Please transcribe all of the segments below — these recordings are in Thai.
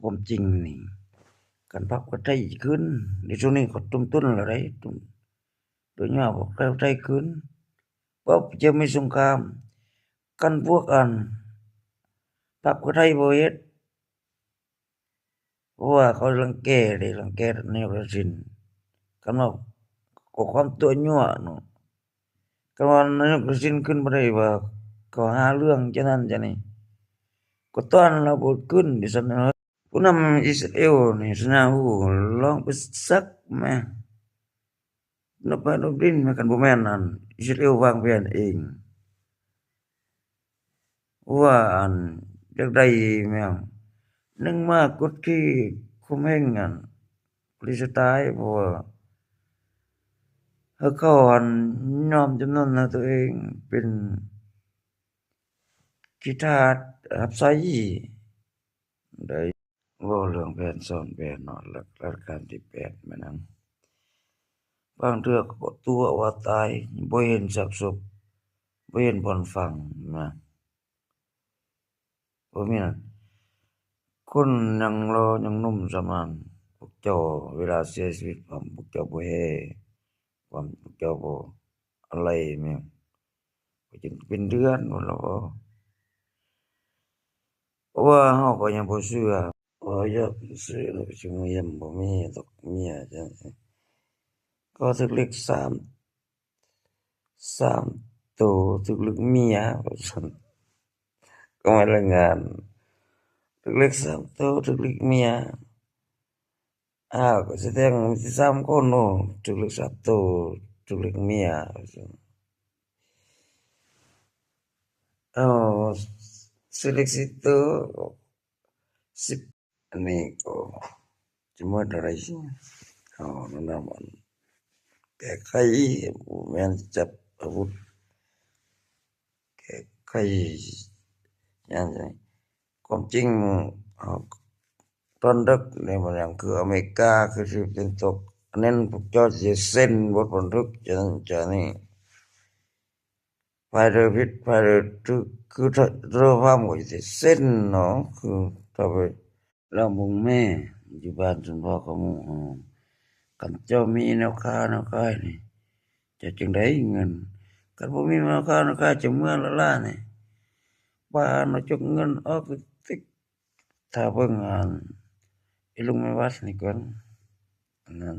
ความจริงนี่การพักประเทศขึ้นในช่วงนี้ก็ตุ้มต้นอะไรตุ้มโดยเฉพาะประเทศขึ้นเพราะจะมีสงครามกันพวกอันพักประเทศบ่เฮ็ดเพราะว่าเขารังแกแนวกสินกันว่าก็ความตัวยั่วเนาะกันว่าแนวกสินขึ้นบ่ได้ว่าเขาหาเรื่องจะนั้นจะนี่ก็ต้อนเราบ่ขึ้นดิซั่นเนาะผู้นำอิสราเอลนี่สนาหูลองไปซักแม่นับไปนับดินมากันบ่แม่นนั่นอิสราเอลวางแผนเองว่าอันจักได้แม่งนึงมากกดขี่คุมแห่งอันปลิสไตน์เพราะว่าเขาอันยอมจำนนตัวเองเป็นขี้ทาสรับใช้ได้เว้าเรื่องแผนซ้อนแผนเนาะรัชกาลที่8มานั้นบางเทื่อก็ตัวว่าตายบ่เห็นซากศพบ่เห็นบ่อนฝังนะบ่มีนั่นคนยังรอยังหนุ่มสำนั้นพวกเจ้าเวลาเสียชีวิตพวกเจ้าบ่แฮ่พวกเจ้าบ่อะไรแม่งก็จึงเป็นเดือนพุ่นล่ะบ่เพราะว่าเฮาก็ยังบ่เชื่อว่าอยากซื้อแล้วก็สิมายังบ่มีดอกเมียจังก็ถึกเลข3โตถึกเลขเมียว่าซั่นก็มารายงานถึกเลข3โตถึกเลขเมียอ้าวก็แสดงว่ามี3คนเนาะถึกเลข3โตถึกเลขเมียว่าซั่นอ้าวซื้อเลข4โต10อันนี้ก็จะหมดอะไรสิอ้าวนั่นน่ะมันแก้ไขบ่แม่นจับอาวุธแก้ไขหยังจังความจริงอ้าวตอนดึกนี่มันหยังคืออเมริกาคือสิเป็นตกอันนั้นพวกเจ้าสิเซ็นบทบันทึกจะนั้นจะนี่ฝ่ายเรือผิดฝ่ายเรือถูกคือถ้าเรือความก็สิเซ็นเนาะคือถ้าไปแล้วมึงแม่อยู่บ้านซุมพ่อเขาหมู่คันเจ้ามีแนวค้าแนวขายนี่จะจั่งใดเงินคันบ่มีแนวค้าแนวขายจะเมื่อละล้านี่บ้านเอาจกเงินออกติ๊กถ้าเบิ่งอันอีลุงแม่วัดนี่ก่อนอันนั้น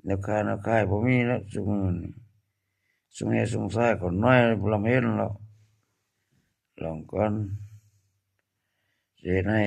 แนวค้าแนวขายบ่มีแล้วซุมื้อนี้ซุมเฮ็ดซุมซายก็น้อยบ่ลำเห็นแล้วลองก่อนสิเฮ็ดให้